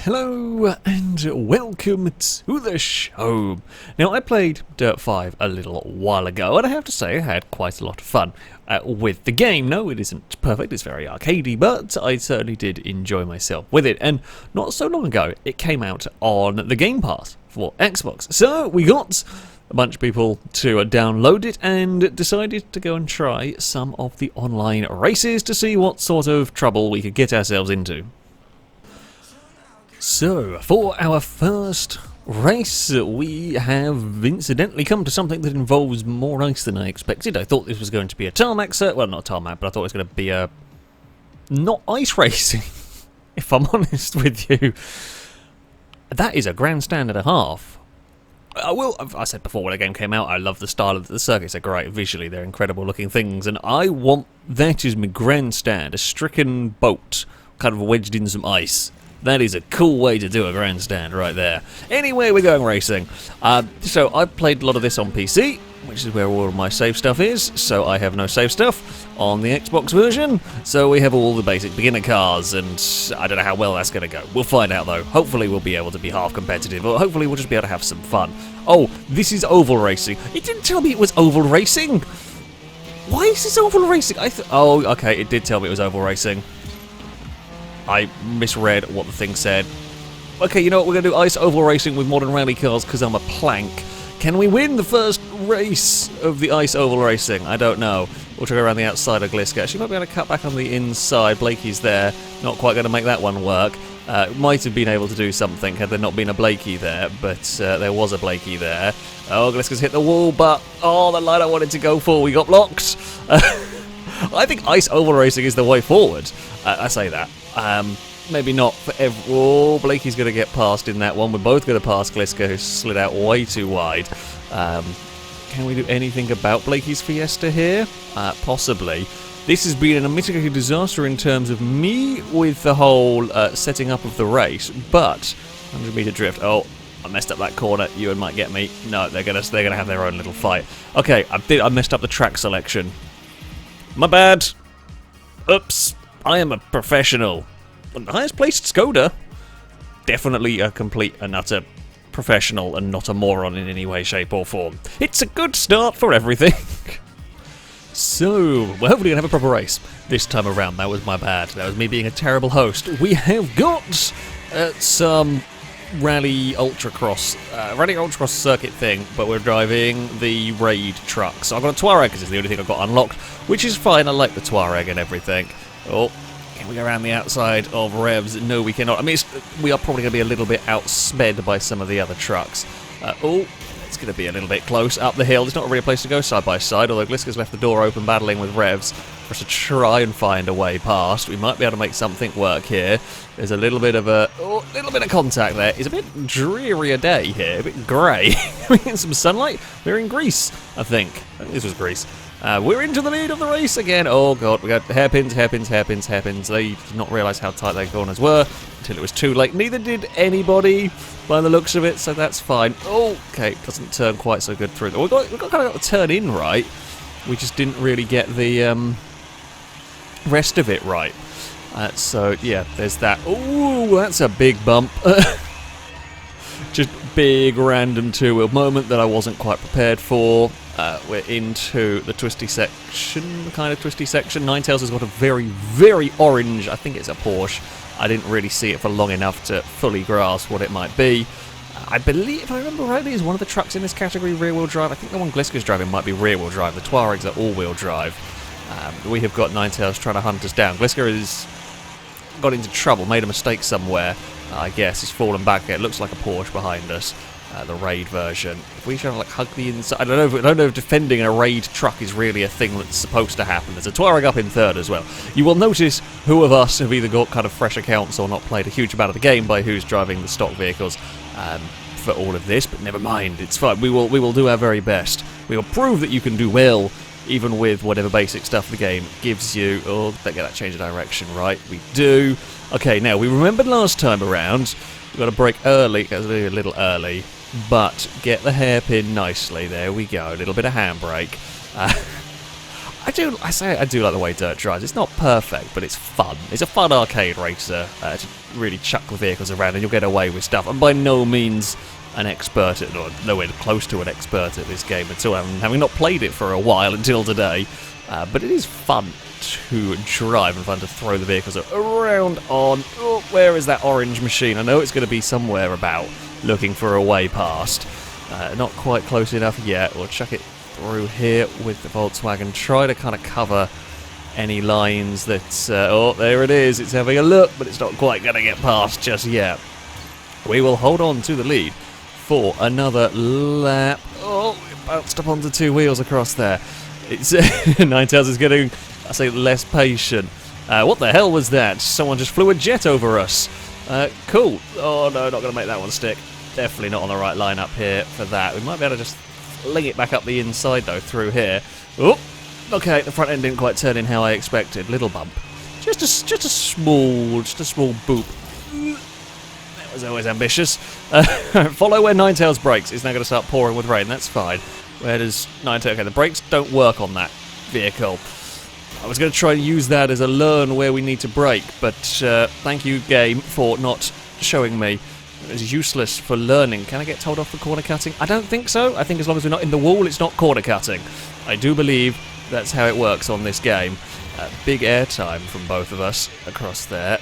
Hello and welcome to the show. Now, I played Dirt 5 a little while ago, and I have to say I had quite a lot of fun with the game. No, it isn't perfect, it's very arcadey, but I certainly did enjoy myself with it. And not so long ago, it came out on the Game Pass for Xbox. So we got a bunch of people to download it and decided to go and try some of the online races to see what sort of trouble we could get ourselves into. So, for our first race, we have incidentally come to something that involves more ice than I expected. I thought this was going to be a tarmac circuit. Well, not tarmac, but I thought it was going to be a... not ice racing, if I'm honest with you. That is a grandstand and a half. I said before when the game came out, I love the style of the circuits. They're great visually, they're incredible looking things, and I want that as my grandstand, a stricken boat kind of wedged in some ice. That is a cool way to do a grandstand right there. Anyway, we're going racing. So I played a lot of this on PC, which is where all of my save stuff is. So I have no save stuff on the Xbox version. So we have all the basic beginner cars, and I don't know how well that's going to go. We'll find out though. Hopefully we'll be able to be half competitive, or hopefully we'll just be able to have some fun. Oh, this is oval racing. It didn't tell me it was oval racing. Why is this oval racing? Oh, okay, it did tell me it was oval racing. I misread what the thing said. Okay, you know what? We're going to do ice oval racing with modern rally cars because I'm a plank. Can we win the first race of the ice oval racing? I don't know. We'll try around the outside of Gliska. She might be able to cut back on the inside. Blakey's there. Not quite going to make that one work. Might have been able to do something had there not been a Blakey there, but there was a Blakey there. Oh, Gliska's hit the wall, but oh, the line I wanted to go for, we got blocked. I think ice oval racing is the way forward. I say that. Maybe not for every... Oh, Blakey's going to get past in that one. We're both going to pass Gliska, who slid out way too wide. Can we do anything about Blakey's Fiesta here? Possibly. This has been an unmitigated disaster in terms of me with the whole setting up of the race, but 100 meter drift. Oh, I messed up that corner. Ewan might get me. No, they're gonna have their own little fight. Okay, I messed up the track selection. My bad. Oops. I am a professional. The highest placed Skoda. Definitely a complete and utter professional and not a moron in any way, shape or form. It's a good start for everything. So, we're hopefully going to have a proper race this time around. That was my bad. That was me being a terrible host. We have got some rally ultracross circuit thing, but we're driving the raid truck. So I've got a Touareg because it's the only thing I've got unlocked, which is fine. I like the Touareg and everything. Oh, can we go around the outside of Revs? No, we cannot. I mean, we are probably going to be a little bit outsped by some of the other trucks. Oh, it's going to be a little bit close up the hill. There's not really a place to go side by side, although Gliska's left the door open battling with Revs for us to try and find a way past. We might be able to make something work here. There's a little bit of contact there. It's a bit dreary a day here, a bit grey. We're getting some sunlight. We're in Greece, I think. This was Greece. We're into the lead of the race again. Oh god, we got hairpins. They did not realise how tight their corners were until it was too late. Neither did anybody by the looks of it, so that's fine. Oh, okay, doesn't turn quite so good through. We've got kind of got to turn in right. We just didn't really get the rest of it right. So yeah, there's that. Oh, that's a big bump. Just big random two-wheel moment that I wasn't quite prepared for. We're into the twisty section, the kind of twisty section. Ninetales has got a very, very orange, I think it's a Porsche. I didn't really see it for long enough to fully grasp what it might be. I believe, if I remember rightly, is one of the trucks in this category rear-wheel drive. I think the one Gliska's driving might be rear-wheel drive. The Tuaregs are all-wheel drive. We have got Ninetales trying to hunt us down. Gliska has got into trouble, made a mistake somewhere. I guess he's fallen back. It looks like a Porsche behind us. The raid version. If we try to hug the inside, I don't know if defending a raid truck is really a thing that's supposed to happen. There's a Touareg up in third as well. You will notice who of us have either got kind of fresh accounts or not played a huge amount of the game by who's driving the stock vehicles for all of this, but never mind, it's fine. We will do our very best. We will prove that you can do well even with whatever basic stuff the game gives you. Oh, they get that change of direction right. We do. Okay, now we remembered last time around. We've got to brake early. It was a little early. But get the hairpin nicely. There we go. A little bit of handbrake. I do like the way Dirt drives. It's not perfect, but it's fun. It's a fun arcade racer to really chuck the vehicles around and you'll get away with stuff. I'm by no means an expert at, or nowhere close to an expert at this game at all, having not played it for a while until today. But it is fun to drive and fun to throw the vehicles around on. Oh, where is that orange machine? I know it's going to be somewhere about, looking for a way past. Not quite close enough yet. We'll chuck it through here with the Volkswagen. Try to kind of cover any lines that... oh, there it is. It's having a look, but it's not quite going to get past just yet. We will hold on to the lead for another lap. Oh, it bounced up onto two wheels across there. It's Ninetales is getting, I say, less patient. What the hell was that? Someone just flew a jet over us. Cool. Oh no, not going to make that one stick. Definitely not on the right line up here for that. We might be able to just fling it back up the inside though through here. Oh, okay. The front end didn't quite turn in how I expected. Little bump. Just a small boop. That was always ambitious. Follow where Ninetales brakes. It's now going to start pouring with rain. That's fine. Where does Ninetales? Okay, the brakes don't work on that vehicle. I was going to try and use that as a learn where we need to brake, but thank you, game, for not showing me. It was useless for learning. Can I get told off for corner cutting? I don't think so. I think as long as we're not in the wall, it's not corner cutting. I do believe that's how it works on this game. Big airtime from both of us across there.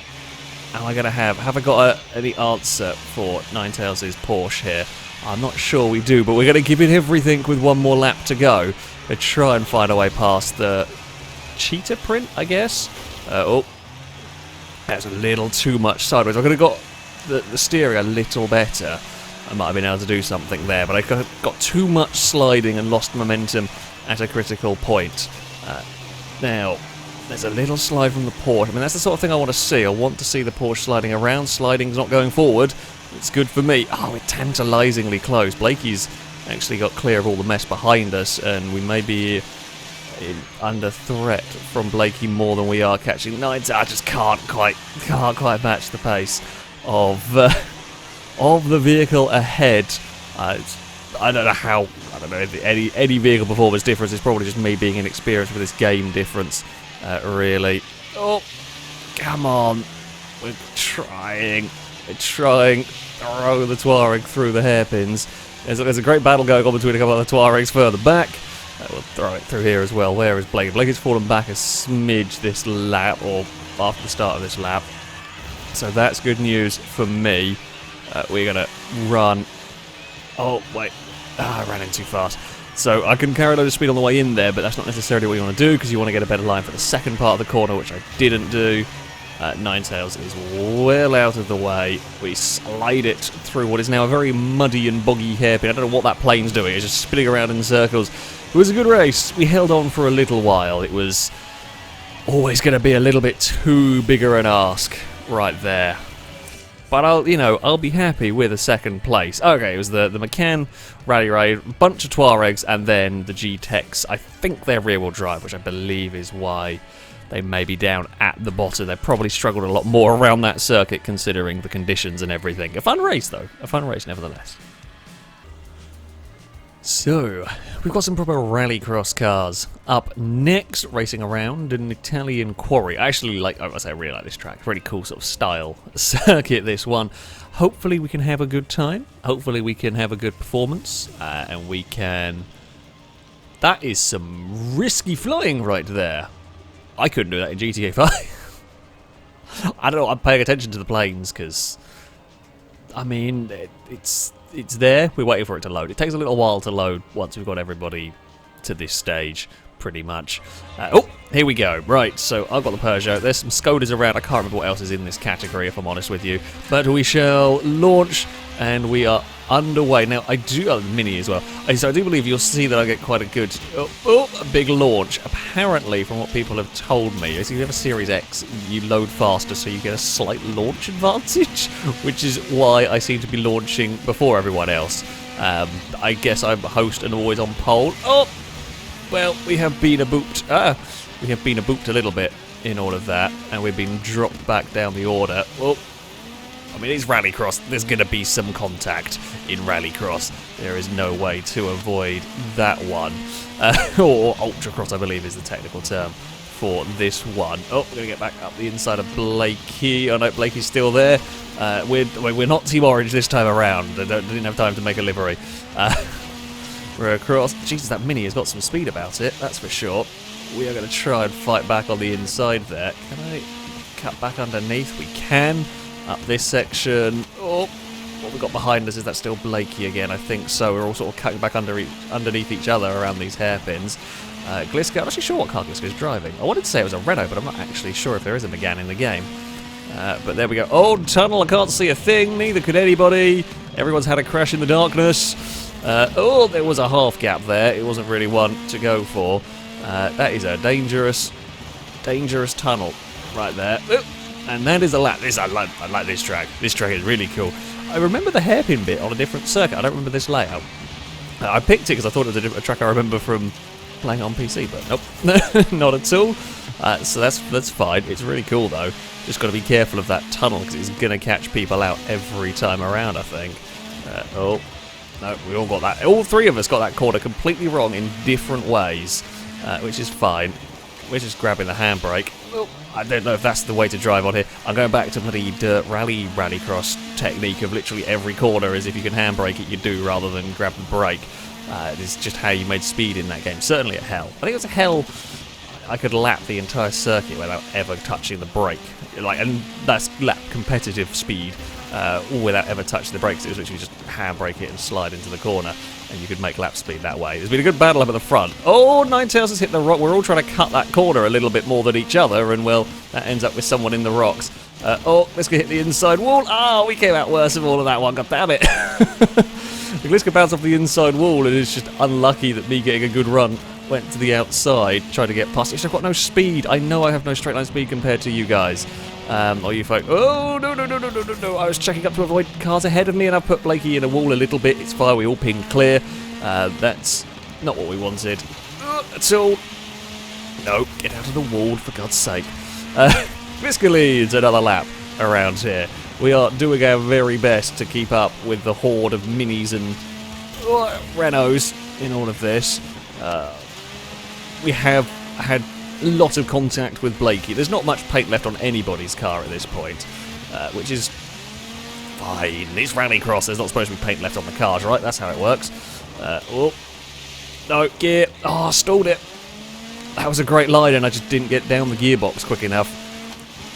Am I going to have I got any answer for Ninetales' Porsche here? I'm not sure we do, but we're going to give it everything with one more lap to go. To try and find a way past the cheetah print, I guess. Oh, that's a little too much sideways. I could have got the steering a little better. I might have been able to do something there, but I got too much sliding and lost momentum at a critical point. Now, there's a little slide from the Porsche. I mean, that's the sort of thing I want to see. I want to see the Porsche sliding around. Sliding's not going forward. It's good for me. Oh, we're tantalisingly close. Blakey's actually got clear of all the mess behind us, and we may be under threat from Blakey more than we are catching Nines. I just can't quite match the pace of the vehicle ahead. I don't know how. I don't know any vehicle performance difference. It's probably just me being inexperienced with this game difference. Really. Oh, come on. We're trying. Throw the Tuareg through the hairpins. There's a great battle going on between a couple of the Tuaregs further back. We'll throw it through here as well. Where is Blake? Blake has fallen back a smidge this lap, or after the start of this lap. So that's good news for me. We're going to run. Oh, wait. I ran in too fast. So I can carry a load of speed on the way in there, but that's not necessarily what you want to do, because you want to get a better line for the second part of the corner, which I didn't do. Ninetales is well out of the way. We slide it through what is now a very muddy and boggy hairpin. I don't know what that plane's doing. It's just spinning around in circles. It was a good race. We held on for a little while. It was always going to be a little bit too bigger an ask right there. But I'll be happy with a second place. Okay, it was the McCann Rally Raid, a bunch of Tuaregs, and then the G-Techs. I think they're rear-wheel drive, which I believe is why they may be down at the bottom. They probably struggled a lot more around that circuit, considering the conditions and everything. A fun race, though. A fun race, nevertheless. So, we've got some proper rallycross cars up next, racing around an Italian quarry. I actually I really like this track. Really cool sort of style circuit, this one. Hopefully we can have a good time. Hopefully we can have a good performance. And we can... That is some risky flying right there. I couldn't do that in GTA 5. I don't know, I'm paying attention to the planes, because... I mean, it's there. We're waiting for it to load. It takes a little while to load once we've got everybody to this stage, pretty much. Oh, here we go. Right, so I've got the Peugeot. There's some Skodas around. I can't remember what else is in this category, if I'm honest with you. But we shall launch, and we are underway. Now, I do have the Mini as well. So I do believe you'll see that I get quite a good... a big launch. Apparently, from what people have told me, if you have a Series X, you load faster, so you get a slight launch advantage, which is why I seem to be launching before everyone else. I guess I'm a host and always on pole. Oh! Well, we have been abooped. We have been abooped a little bit in all of that, and we've been dropped back down the order. Well, I mean, it's Rallycross. There's going to be some contact in Rallycross. There is no way to avoid that one. Or Ultracross, I believe, is the technical term for this one. Oh, we're going to get back up the inside of Blakey. Oh no, Blakey's still there. We're not Team Orange this time around. I didn't have time to make a livery. We're across. Jesus, that Mini has got some speed about it, that's for sure. We are going to try and fight back on the inside there. Can I cut back underneath? We can. Up this section. Oh, what we've got behind us, is that still Blakey again? I think so. We're all sort of cutting back underneath each other around these hairpins. Gliska, I'm not actually sure what car Gliska is driving. I wanted to say it was a Renault, but I'm not actually sure if there is a Megane in the game. But there we go. Oh, tunnel, I can't see a thing. Neither could anybody. Everyone's had a crash in the darkness. Oh, there was a half gap there. It wasn't really one to go for. That is a dangerous tunnel right there. And that is a lap. I like this track. This track is really cool. I remember the hairpin bit on a different circuit. I don't remember this layout. I picked it because I thought it was a track I remember from playing on PC, but nope, not at all. So that's fine. It's really cool though. Just got to be careful of that tunnel because it's going to catch people out every time around, I think. Oh, no, we all got that. All three of us got that corner completely wrong in different ways, which is fine. We're just grabbing the handbrake. Oh, I don't know if that's the way to drive on here. I'm going back to bloody dirt rallycross technique of literally every corner is if you can handbrake it, you do, rather than grab the brake. It's just how you made speed in that game. Certainly at Hell. I think it was at Hell I could lap the entire circuit without ever touching the brake. And that's lap competitive speed without ever touching the brakes. It was literally just handbrake it and slide into the corner, and you could make lap speed that way. There's been a good battle up at the front. Oh, Ninetales has hit the rock. We're all trying to cut that corner a little bit more than each other, and well, that ends up with someone in the rocks. Oh, let's go hit the inside wall. Oh, we came out worse of all of that one. God damn it. Gliska bounced off the inside wall, and it's just unlucky that me getting a good run went to the outside, tried to get past it. I've got no speed. I know I have no straight line speed compared to you guys. Or you folk. Oh, no. I was checking up to avoid cars ahead of me, and I put Blakey in a wall a little bit. It's fine. We all pinged clear. That's not what we wanted at all. No, get out of the wall, for God's sake. Gliska leads another lap around here. We are doing our very best to keep up with the horde of Minis and Renaults in all of this. We have had a lot of contact with Blakey. There's not much paint left on anybody's car at this point, which is fine. It's Rallycross. There's not supposed to be paint left on the cars, right? That's how it works. Oh, no, gear. Oh, stalled it. That was a great line, and I just didn't get down the gearbox quick enough.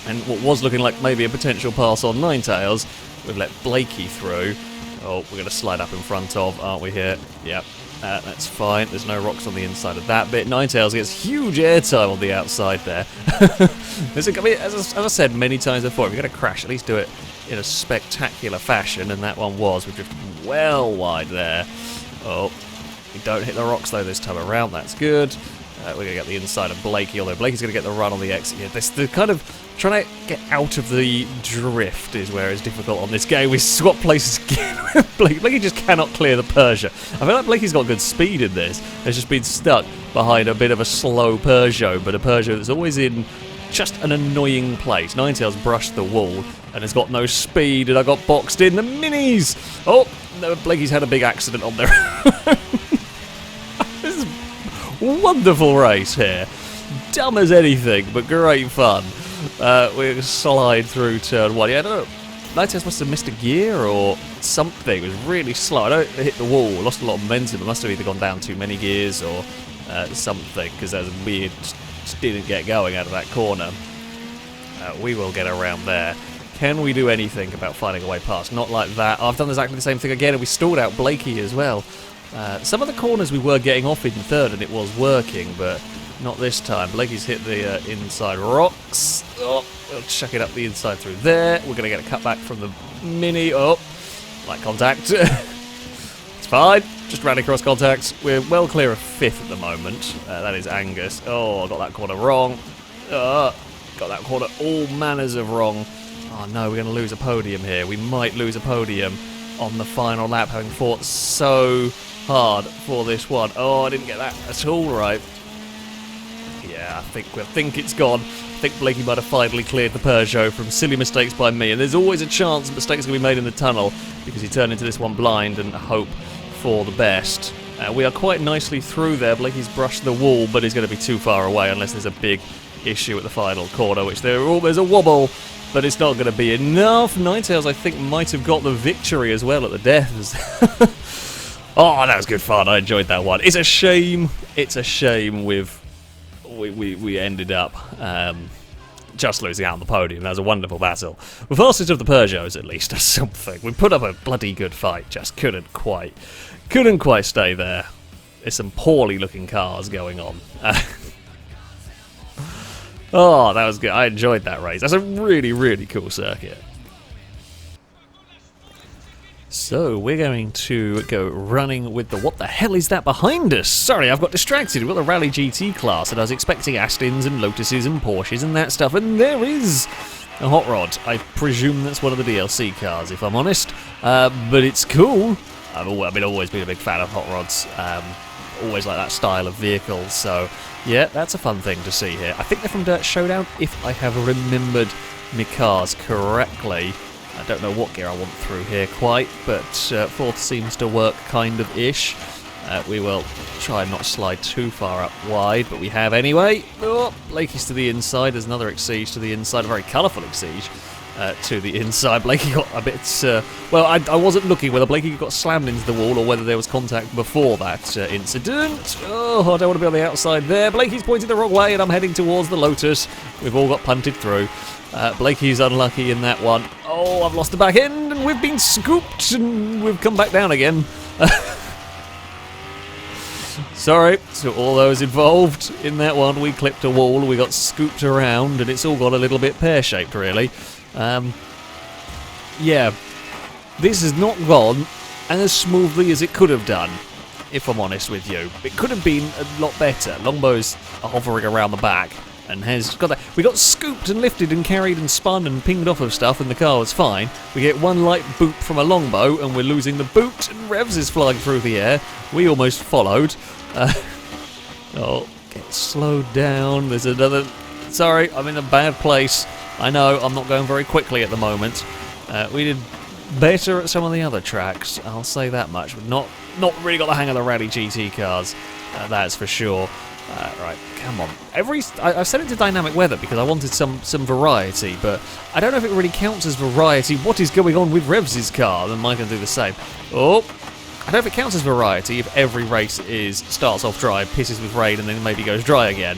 And what was looking like maybe a potential pass on Ninetales, we've let Blakey through. Oh, we're going to slide up in front of, aren't we here? Yep. That's fine. There's no rocks on the inside of that bit. Ninetales gets huge airtime on the outside there. As I said many times before, if you're going to crash, at least do it in a spectacular fashion, and that one was. We've drifted well wide there. Oh, we don't hit the rocks though this time around. That's good. We're going to get the inside of Blakey, although Blakey's going to get the run on the exit. Yeah, the kind of trying to get out of the drift is where it's difficult on this game. We swap places again with Blakey. Blakey just cannot clear the Peugeot. I feel like Blakey's got good speed in this. Has just been stuck behind a bit of a slow Peugeot, but a Peugeot that's always in just an annoying place. Ninetales brushed the wall and has got no speed, and I got boxed in. The Minis! Oh, no, Blakey's had a big accident on there. This is wonderful race here. Dumb as anything, but great fun. We slide through turn one. Yeah, I don't know. Ninetales must have missed a gear or something. It was really slow. I don't hit the wall. Lost a lot of momentum. It must have either gone down too many gears or something, because that was weird. Just didn't get going out of that corner. We will get around there. Can we do anything about finding a way past? Not like that. I've done exactly the same thing again, and we stalled out Blakey as well. Some of the corners we were getting off in third, and it was working, but not this time. Blakey's hit the inside rocks. Oh, we'll chuck it up the inside through there. We're going to get a cutback from the Mini. Oh, light contact. It's fine. Just ran across contacts. We're well clear of fifth at the moment. That is Angus. Oh, I got that corner wrong. Got that corner all manners of wrong. Oh no, we're going to lose a podium here. We might lose a podium on the final lap, having fought so hard for this one. Oh, I didn't get that at all right. Yeah, I think it's gone. I think Blakey might have finally cleared the Peugeot from silly mistakes by me, and there's always a chance mistakes are going to be made in the tunnel because he turned into this one blind and hope for the best. We are quite nicely through there. Blakey's brushed the wall, but he's going to be too far away unless there's a big issue at the final corner, which there's a wobble, but it's not going to be enough. Ninetales, I think, might have got the victory as well at the deaths. Oh, that was good fun. I enjoyed that one. It's a shame. It's a shame we ended up just losing out on the podium. That was a wonderful battle. The fastest of the Peugeots, at least, or something. We put up a bloody good fight. Just couldn't quite stay there. There's some poorly looking cars going on. Oh, that was good. I enjoyed that race. That's a really, really cool circuit. So, we're going to go running with the... What the hell is that behind us? Sorry, I've got distracted. We've got the Rally GT class, and I was expecting Astons and Lotuses and Porsches and that stuff, and there is a Hot Rod. I presume that's one of the DLC cars, if I'm honest. But it's cool. I've always been a big fan of Hot Rods. Always like that style of vehicle, so... Yeah, that's a fun thing to see here. I think they're from Dirt Showdown, if I have remembered my cars correctly. I don't know what gear I want through here quite, but fourth seems to work kind of ish. We will try and not slide too far up wide, but we have anyway. Oh, Blakey's to the inside. There's another Exige to the inside, a very colourful Exige to the inside. Blakey got a bit... well, I wasn't looking whether Blakey got slammed into the wall or whether there was contact before that incident. Oh, I don't want to be on the outside there. Blakey's pointing the wrong way and I'm heading towards the Lotus. We've all got punted through. Blakey's unlucky in that one. Oh, I've lost the back end and we've been scooped and we've come back down again. Sorry to all those involved in that one. We clipped a wall, we got scooped around, and it's all got a little bit pear-shaped, really. Yeah, this has not gone as smoothly as it could have done, if I'm honest with you. It could have been a lot better. Longbow's hovering around the back and has got that. We got scooped and lifted and carried and spun and pinged off of stuff, and the car was fine. We get one light boot from a Longbow, and we're losing the boot, and Revs is flying through the air. We almost followed. Oh, get slowed down. There's another... Sorry, I'm in a bad place. I know, I'm not going very quickly at the moment. We did better at some of the other tracks, I'll say that much. We've not really got the hang of the Rally GT cars, that's for sure. Right, come on. I've set it to dynamic weather because I wanted some variety, but I don't know if it really counts as variety. What is going on with Revs' car? Then mine can do the same. Oh, I don't know if it counts as variety if every race starts off dry, pisses with rain, and then maybe goes dry again.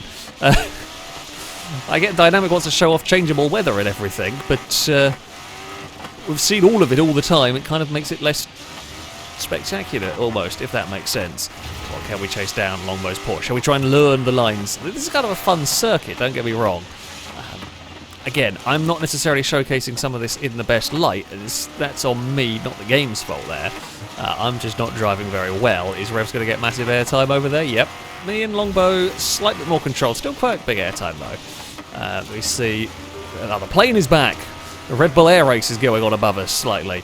I get Dynamic wants to show off changeable weather and everything, but we've seen all of it all the time. It kind of makes it less spectacular, almost, if that makes sense. Well, can we chase down Longbow's Porsche? Shall we try and learn the lines? This is kind of a fun circuit, don't get me wrong. Again, I'm not necessarily showcasing some of this in the best light. That's on me, not the game's fault there. I'm just not driving very well. Is Revs going to get massive airtime over there? Yep. Me and Longbow, slightly more control. Still quite big airtime, though. We see another plane is back. The Red Bull Air Race is going on above us slightly.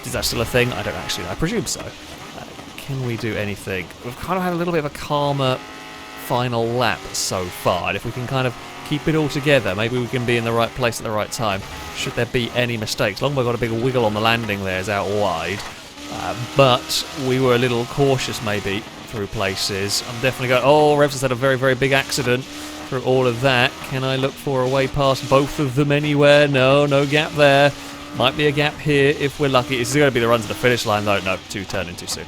Is that still a thing? I don't actually know. I presume so. Can we do anything? We've kind of had a little bit of a calmer final lap so far. And if we can kind of keep it all together, maybe we can be in the right place at the right time. Should there be any mistakes? Longbow got a big wiggle on the landing there, is out wide. But we were a little cautious maybe through places. I'm definitely going... Oh, Revs has had a very, very big accident through all of that. Can I look for a way past both of them anywhere? No gap there. Might be a gap here if we're lucky. It's going to be the run to the finish line though. No, turn in too soon.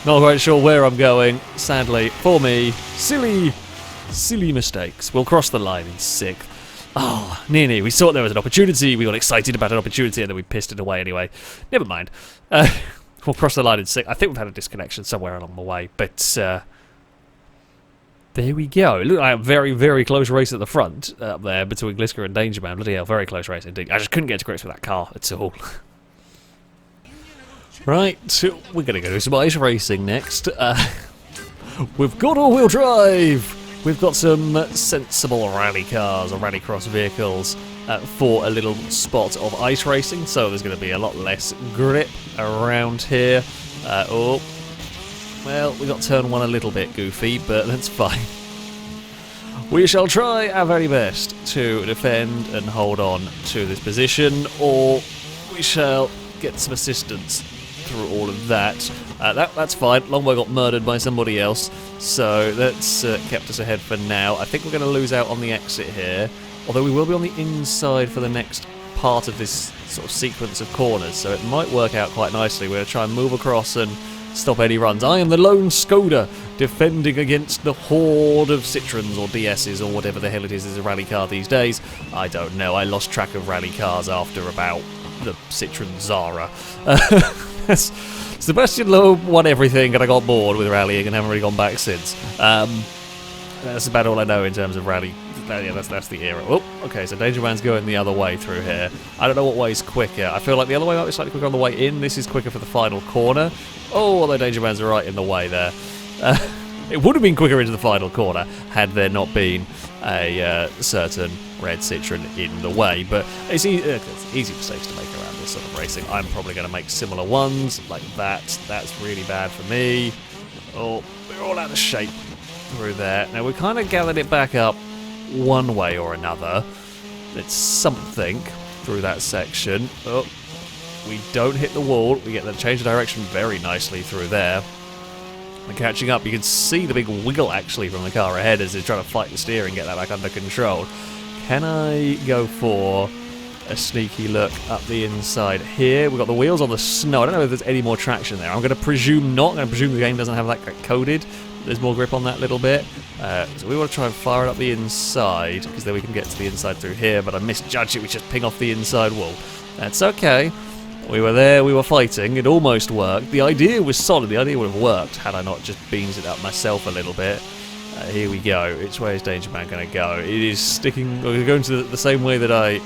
Not quite sure where I'm going, sadly, for me. Silly mistakes. We'll cross the line in sixth. Oh, nearly. We thought there was an opportunity. We got excited about an opportunity and then we pissed it away anyway. Never mind. We'll cross the line in sixth. I think we've had a disconnection somewhere along the way, but there we go. It looked like a very, very close race at the front up there between Glisker and Dangerman. Bloody hell, very close race indeed. I just couldn't get to grips with that car at all. Right, so we're going to go do some ice racing next. We've got all-wheel drive. We've got some sensible rally cars or rallycross vehicles for a little spot of ice racing, so there's going to be a lot less grip around here. Oh, well, we got turn one a little bit goofy, but that's fine. We shall try our very best to defend and hold on to this position, or we shall get some assistance through all of that. That's fine. Longbow got murdered by somebody else, so that's kept us ahead for now. I think we're going to lose out on the exit here, although we will be on the inside for the next part of this sort of sequence of corners, so it might work out quite nicely. We're going to try and move across and stop any runs. I am the lone Skoda, defending against the horde of Citroens or DSs or whatever the hell it is a rally car these days. I don't know. I lost track of rally cars after about the Citroen Zara. Sebastian Loeb won everything and I got bored with rallying and haven't really gone back since. That's about all I know in terms of rally. Yeah, that's the era. Oh, okay, so Danger Man's going the other way through here. I don't know what way's quicker. I feel like the other way might be slightly quicker on the way in. This is quicker for the final corner. Oh, although Danger Man's right in the way there. It would have been quicker into the final corner had there not been a certain red Citroen in the way, but it's easy mistakes to make around this sort of racing. I'm probably going to make similar ones like that. That's really bad for me. Oh, we're all out of shape through there. Now, we kind of gathered it back up one way or another. It's something through that section. Oh, we don't hit the wall. We get the change of direction very nicely through there. And catching up, you can see the big wiggle actually from the car ahead as it's trying to fight the steering, get that back under control. Can I go for a sneaky look up the inside here? We've got the wheels on the snow. I don't know if there's any more traction there. I'm going to presume not. I'm going to presume the game doesn't have that coded. There's more grip on that little bit. So we want to try and fire it up the inside, because then we can get to the inside through here, but I misjudged it. We just ping off the inside wall. That's okay. We were there, we were fighting, it almost worked. The idea was solid, the idea would have worked had I not just beans it up myself a little bit. Here we go. Which way is Danger Man going to go? It is sticking, we're going to the same way that I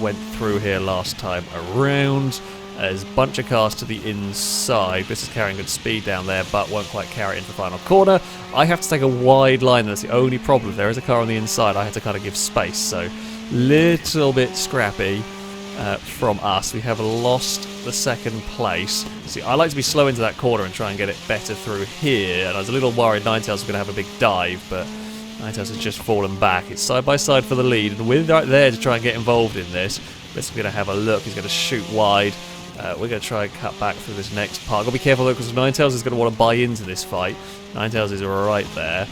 went through here last time around. There's a bunch of cars to the inside. This is carrying good speed down there, but won't quite carry it into the final corner. I have to take a wide line, that's the only problem. If there is a car on the inside, I have to kind of give space, so little bit scrappy from us. We have lost the second place. See, I like to be slow into that corner and try and get it better through here, and I was a little worried Ninetales was going to have a big dive, but Ninetales has just fallen back. It's side by side for the lead, and we're right there to try and get involved in this. Let's going to have a look. He's going to shoot wide. We're going to try and cut back through this next part. Got to be careful though, because Ninetales is going to want to buy into this fight. Ninetales is right there,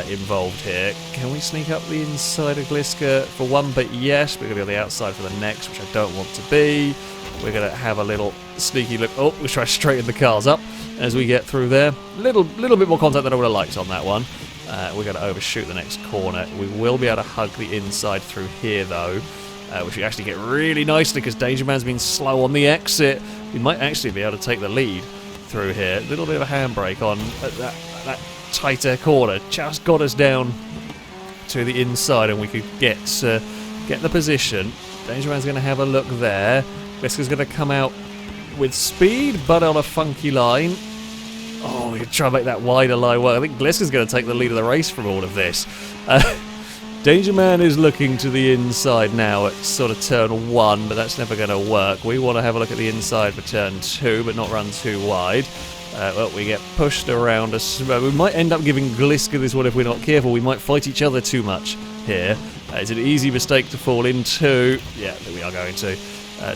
involved here. Can we sneak up the inside of Gliska for one? But yes, we're going to be on the outside for the next, which I don't want to be. We're going to have a little sneaky look. Oh, we try to straighten the cars up as we get through there. Little bit more contact than I would have liked on that one. We're going to overshoot the next corner. We will be able to hug the inside through here though. Which we actually get really nicely because Danger Man's been slow on the exit. We might actually be able to take the lead through here. A little bit of a handbrake on that tighter corner. Just got us down to the inside and we could get the position. Danger Man's going to have a look there. Gliska's going to come out with speed, but on a funky line. Oh, we could try and make that wider line work. I think Gliska's going to take the lead of the race from all of this. Danger Man is looking to the inside now at sort of turn 1, but that's never going to work. We want to have a look at the inside for turn 2, but not run too wide. Well, we get pushed around us. We might end up giving Gliska this one if we're not careful. We might fight each other too much here. It's an easy mistake to fall into. Yeah, we are going to.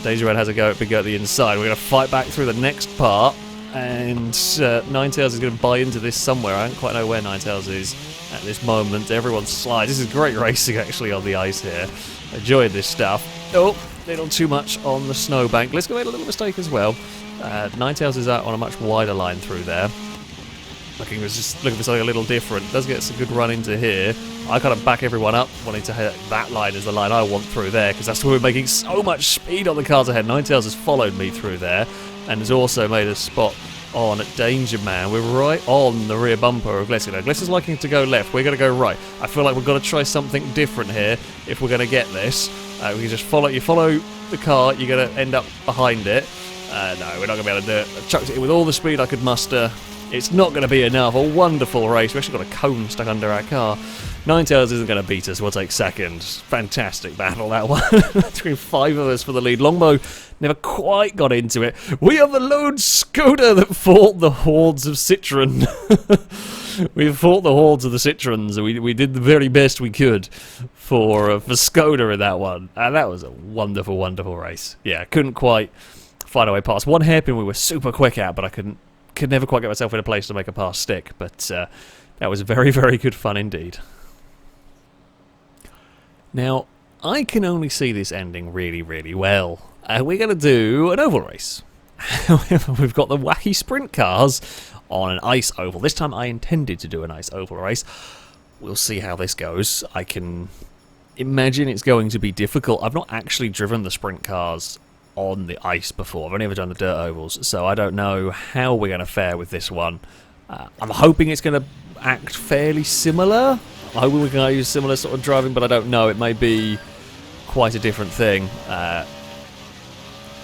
Danger Man has a big go at the inside. We're going to fight back through the next part, and Ninetales is going to buy into this somewhere. I don't quite know where Ninetales is at this moment. Everyone slides. This is great racing actually on the ice here. Enjoying this stuff. Oh, a little too much on the snowbank. Let's go make a little mistake as well. Ninetales is out on a much wider line through there. Looking for something a little different. Does get some good run into here. I kind of back everyone up, wanting to hit that line as the line I want through there, because that's where we're making so much speed on the cars ahead. Ninetales has followed me through there, and has also made a spot on Danger Man. We're right on the rear bumper of Gliska. Now, Gliska's liking to go left. We're going to go right. I feel like we've got to try something different here if we're going to get this. We can just follow the car, you're going to end up behind it. No, we're not going to be able to do it. I chucked it in with all the speed I could muster. It's not going to be enough. A wonderful race. We actually got a cone stuck under our car. Ninetales isn't going to beat us. We'll take second. Fantastic battle, that one. Between 5 of us for the lead. Longbow never quite got into it. We are the lone scooter that fought the hordes of Citron. We fought the hordes of the Citrons. We did the very best we could for Skoda in that one. And that was a wonderful, wonderful race. Yeah, couldn't quite find our way past. One hairpin we were super quick at, but I could never quite get myself in a place to make a pass stick. But that was very, very good fun indeed. Now, I can only see this ending really, really well. We're going to do an oval race. We've got the wacky sprint cars on an ice oval. This time I intended to do an ice oval race. We'll see how this goes. I can imagine it's going to be difficult. I've not actually driven the sprint cars on the ice before. I've only ever done the dirt ovals, so I don't know how we're going to fare with this one. I'm hoping it's going to act fairly similar. I'm hoping we can use similar sort of driving, but I don't know. It may be quite a different thing.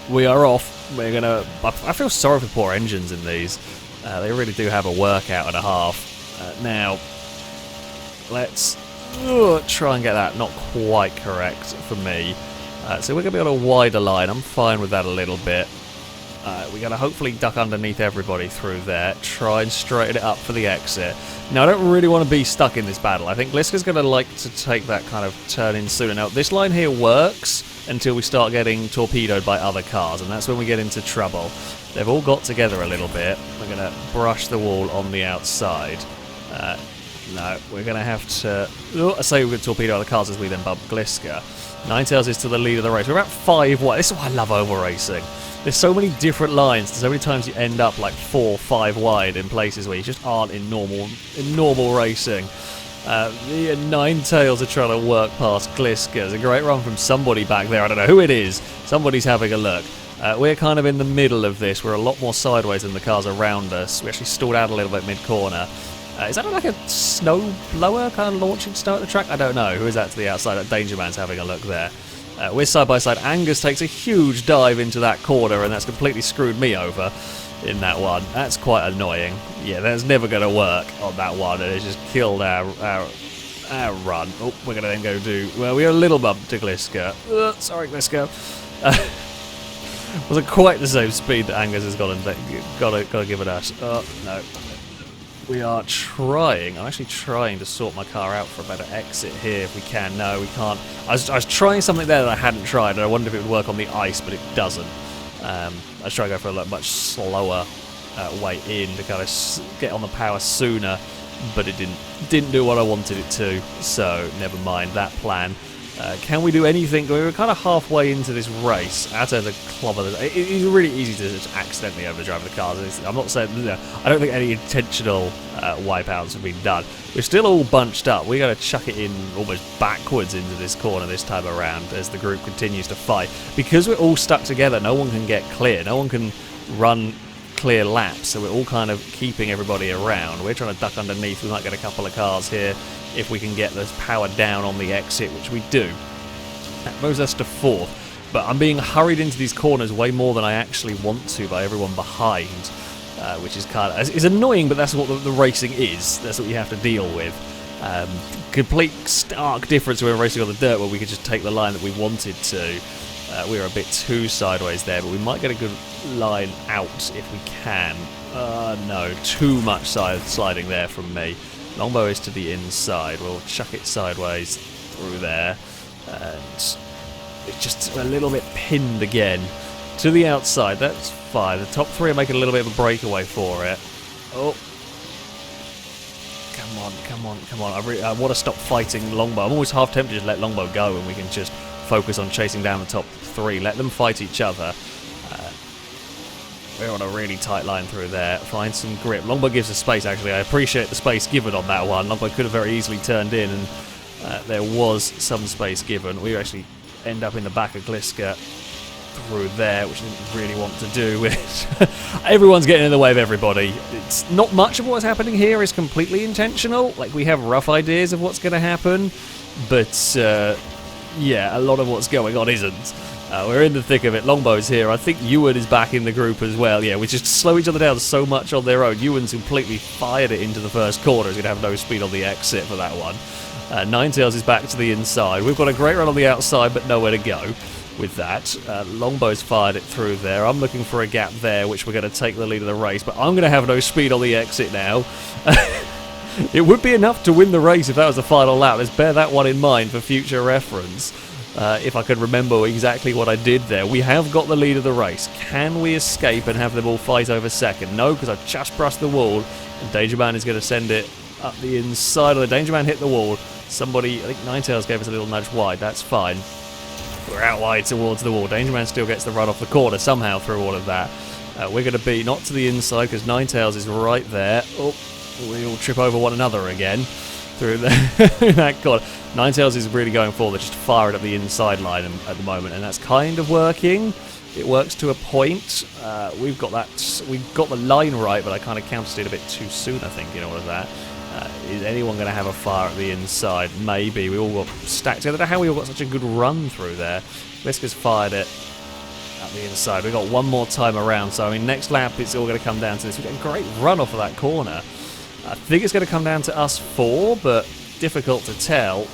We are off. We're going to... I feel sorry for poor engines in these. They really do have a workout and a half. Now, let's try and get that not quite correct for me. So we're going to be on a wider line. I'm fine with that a little bit. We're going to hopefully duck underneath everybody through there. Try and straighten it up for the exit. Now, I don't really want to be stuck in this battle. I think Gliska's going to like to take that kind of turn in sooner. Now, this line here works until we start getting torpedoed by other cars, and that's when we get into trouble. They've all got together a little bit. We're going to brush the wall on the outside. No, we're going to have to... I say we're going to torpedo other cars as we then bump Gliska. Ninetales is to the lead of the race. We're about 5 wide. This is why I love oval racing. There's so many different lines. There's so many times you end up like 4, 5 wide in places where you just aren't in normal racing. The Ninetales are trying to work past Gliska. There's a great run from somebody back there. I don't know who it is. Somebody's having a look. We're kind of in the middle of this. We're a lot more sideways than the cars around us. We actually stalled out a little bit mid-corner. Is that like a snow blower kind of launching snow at the track? I don't know. Who is that to the outside? That Danger Man's having a look there. We're side by side. Angus takes a huge dive into that corner, and that's completely screwed me over in that one. That's quite annoying. Yeah, that's never going to work on that one, and it's just killed our run. Oh, we're going to then go do... Well, we are a little bump to Gliska. Sorry, Gliska. Wasn't quite the same speed that Angus has got to give it us. Oh, no. We are trying. I'm actually trying to sort my car out for a better exit here if we can. No, we can't. I was trying something there that I hadn't tried, and I wondered if it would work on the ice, but it doesn't. I was trying to go for a much slower way in to kind of get on the power sooner, but it didn't do what I wanted it to. So never mind that plan. Can we do anything? We were kind of halfway into this race. Out of the clobber. It's really easy to just accidentally overdrive the cars. I'm not saying, I don't think any intentional wipeouts have been done. We're still all bunched up. We're going to chuck it in almost backwards into this corner this time around as the group continues to fight. Because we're all stuck together, no one can get clear. No one can run clear laps, so we're all kind of keeping everybody around. We're trying to duck underneath. We might get a couple of cars here if we can get this power down on the exit, which we do. That moves us to 4th, but I'm being hurried into these corners way more than I actually want to by everyone behind, which is kind of is annoying, but that's what the racing is. That's what you have to deal with. Complete stark difference when we're racing on the dirt, where we could just take the line that we wanted to. We were a bit too sideways there, but we might get a good line out if we can. No, too much sliding there from me. Longbow is to the inside. We'll chuck it sideways through there. And it's just a little bit pinned again to the outside. That's fine. The top 3 are making a little bit of a breakaway for it. Oh. Come on. I want to stop fighting Longbow. I'm always half tempted to just let Longbow go and we can just focus on chasing down the top 3. Let them fight each other. We're on a really tight line through there. Find some grip. Longbow gives us space, actually. I appreciate the space given on that one. Longbow could have very easily turned in, and there was some space given. We actually end up in the back of Gliska through there, which I didn't really want to do. Everyone's getting in the way of everybody. It's not much of what's happening here is completely intentional. Like, we have rough ideas of what's going to happen, but yeah, a lot of what's going on isn't. We're in the thick of it. Longbow's here. I think Ewan is back in the group as well. Yeah, we just slow each other down so much on their own. Ewan's completely fired it into the first corner. He's going to have no speed on the exit for that one. Ninetales is back to the inside. We've got a great run on the outside, but nowhere to go with that. Longbow's fired it through there. I'm looking for a gap there, which we're going to take the lead of the race, but I'm going to have no speed on the exit now. It would be enough to win the race if that was the final lap. Let's bear that one in mind for future reference. If I could remember exactly what I did there. We have got the lead of the race. Can we escape and have them all fight over second? No, because I've just brushed the wall, and Danger Man is going to send it up the inside of the Danger Man hit the wall. Somebody, I think Ninetales gave us a little nudge wide. That's fine. We're out wide towards the wall. Danger Man still gets the run off the corner somehow through all of that. We're going to be not to the inside because Ninetales is right there. Oh, we all trip over one another again through that corner. Ninetales is really going forward, just firing up the inside line at the moment, and that's kind of working. It works to a point. We've got the line right, but I kind of counted it a bit too soon, I think, in all of that. Is anyone going to have a fire at the inside? Maybe. We all got stacked together. I don't know how we all got such a good run through there. Liska's fired it at the inside. We've got one more time around, so I mean, next lap it's all going to come down to this. We've got a great run off of that corner. I think it's going to come down to us four, but difficult to tell.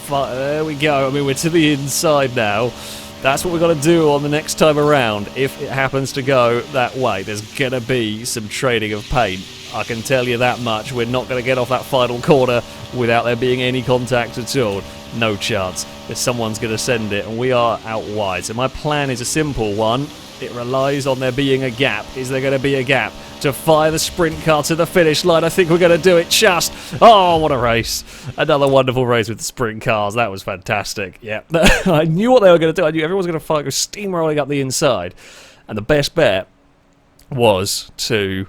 There we go. I mean, we're to the inside now. That's what we've got to do on the next time around. If it happens to go that way, there's going to be some trading of paint. I can tell you that much. We're not going to get off that final corner without there being any contact at all. No chance. If someone's going to send it, and we are out wide. So my plan is a simple one. It relies on there being a gap. Is there going to be a gap to fire the sprint car to the finish line? I think we're going to do it just. Oh, what a race. Another wonderful race with the sprint cars. That was fantastic. Yeah, I knew what they were going to do. I knew everyone was going to fight, go steamrolling up the inside. And the best bet was to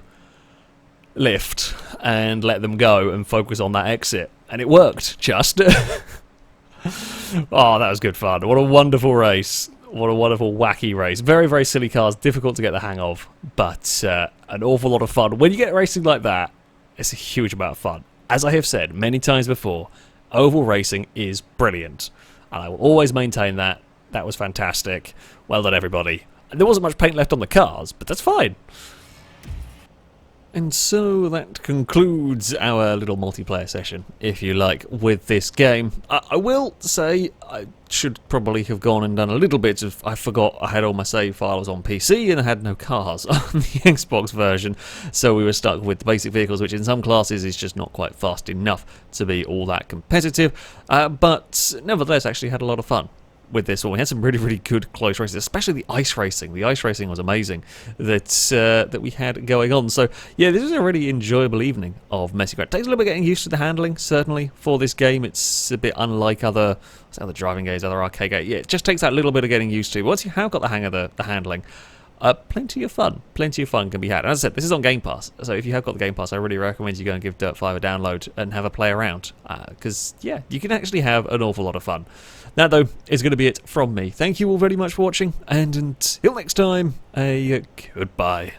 lift and let them go and focus on that exit. And it worked, just. Oh, that was good fun. What a wonderful race. What a wonderful, wacky race. Very, very silly cars, difficult to get the hang of, but an awful lot of fun. When you get racing like that, it's a huge amount of fun. As I have said many times before, oval racing is brilliant, and I will always maintain that. That was fantastic. Well done, everybody. And there wasn't much paint left on the cars, but that's fine. And so that concludes our little multiplayer session, if you like, with this game. I will say I should probably have gone and done a little bit of... I forgot I had all my save files on PC and I had no cars on the Xbox version, so we were stuck with the basic vehicles, which in some classes is just not quite fast enough to be all that competitive. But nevertheless, actually had a lot of fun with this one. We had some really, really good close races, especially the ice racing. The ice racing was amazing that we had going on. So yeah, this was a really enjoyable evening of Messy Grand. Takes a little bit getting used to the handling, certainly, for this game. It's a bit unlike other driving games, other arcade games. Yeah, it just takes that little bit of getting used to. Once you have got the hang of the handling, plenty of fun can be had. And as I said, this is on Game Pass, so if you have got the Game Pass, I really recommend you go and give Dirt 5 a download and have a play around, because yeah, you can actually have an awful lot of fun. That, though, is going to be it from me. Thank you all very much for watching, and until next time, a goodbye.